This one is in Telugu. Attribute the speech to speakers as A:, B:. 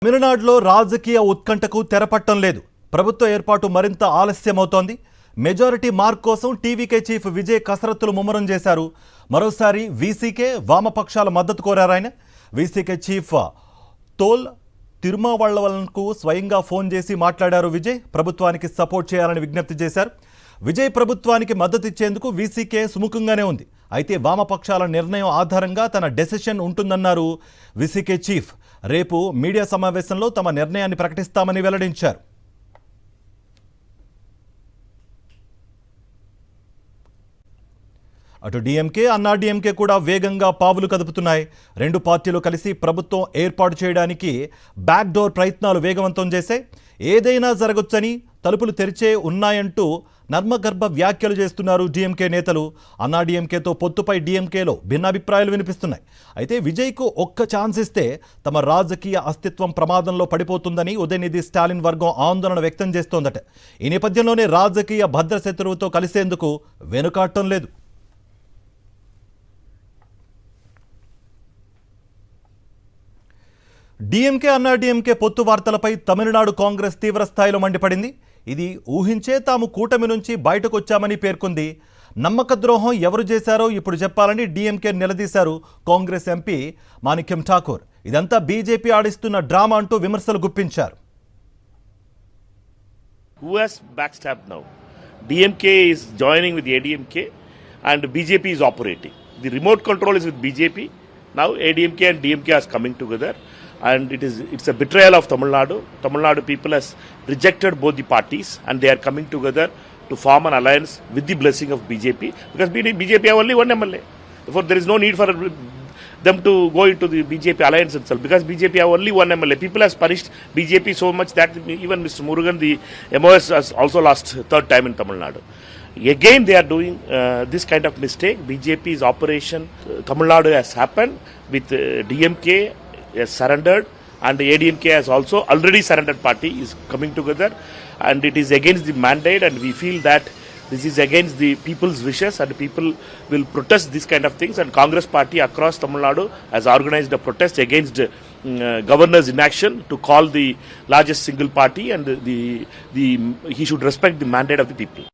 A: తమిళనాడులో రాజకీయ ఉత్కంఠకు తెరపట్టం లేదు. ప్రభుత్వ ఏర్పాటు మరింత ఆలస్యమవుతోంది. మెజారిటీ మార్క్ కోసం టీవీకే చీఫ్ విజయ్ కసరత్తులు ముమ్మరం చేశారు. మరోసారి వీసీకే వామపక్షాల మద్దతు కోరారు. ఆయన వీసీకే చీఫ్ తోల్ తిరుమావళ్ళవల్కు స్వయంగా ఫోన్ చేసి మాట్లాడారు. విజయ్ ప్రభుత్వానికి సపోర్ట్ చేయాలని విజ్ఞప్తి చేశారు. విజయ్ ప్రభుత్వానికి మద్దతు ఇచ్చేందుకు వీసీకే సుముఖంగానే ఉంది. అయితే వామపక్షాల నిర్ణయం ఆధారంగా తన డెసిషన్ ఉంటుందన్నారు వీసీకే చీఫ్. రేపు మీడియా సమావేశంలో తమ నిర్ణయాన్ని ప్రకటిస్తామని వెల్లడించారు. అటు డీఎంకే అన్నాడీఎంకే కూడా వేగంగా పావులు కదుపుతున్నాయి. రెండు పార్టీలు కలిసి ప్రభుత్వం ఏర్పాటు చేయడానికి బ్యాక్డోర్ ప్రయత్నాలు వేగవంతం చేశాయి. ఏదైనా జరగొచ్చని తలుపులు తెరిచే ఉన్నాయంటూ నర్మగర్భ వ్యాఖ్యలు చేస్తున్నారు డీఎంకే నేతలు. అన్నాడీఎంకేతో పొత్తుపై డీఎంకేలో భిన్నాభిప్రాయాలు వినిపిస్తున్నాయి. అయితే విజయ్కు ఒక్క ఛాన్స్ ఇస్తే తమ రాజకీయ అస్తిత్వం ప్రమాదంలో పడిపోతుందని ఉదయనిధి స్టాలిన్ వర్గం ఆందోళన వ్యక్తం చేస్తోందట. ఈ నేపథ్యంలోనే రాజకీయ భద్రశత్రువుతో కలిసేందుకు వెనుకాడటం లేదు. డీఎంకే అన్నాడీఎంకే పొత్తు వార్తలపై తమిళనాడు కాంగ్రెస్ తీవ్రస్థాయిలో మండిపడింది. ఇది ఊహించే తాము కూటమి నుంచి బయటకు వచ్చామని పేర్కొంది. నమ్మక ద్రోహం ఎవరు చేశారో ఇప్పుడు చెప్పాలని డీఎంకే నిలదీశారు కాంగ్రెస్ ఎంపీ మాణిక్యం ఠాకూర్. ఇదంతా బీజేపీ ఆడిస్తున్న డ్రామా అంటూ విమర్శలు గుప్పించారు.
B: Who has backstabbed now? DMK is joining with ADMK and BJP is operating. The remote control is with BJP. Now ADMK and DMK are coming together. And it's a betrayal of Tamil Nadu. Tamil Nadu people has rejected both the parties and they are coming together to form an alliance with the blessing of BJP because BJP have only one MLA. Therefore, there is no need for them to go into the BJP alliance itself because BJP have only one MLA. People has punished BJP so much that even Mr. Murugan, the MOS, has also lost third time in Tamil Nadu. Again, they are doing this kind of mistake. BJP's operation Tamil Nadu has happened with DMK. Has surrendered and the ADMK has also already surrendered party is coming together and it is against the mandate and we feel that this is against the people's wishes and people will protest this kind of things and Congress party across Tamil Nadu has organized a protest against governor's inaction to call the largest single party and he should respect the mandate of the people.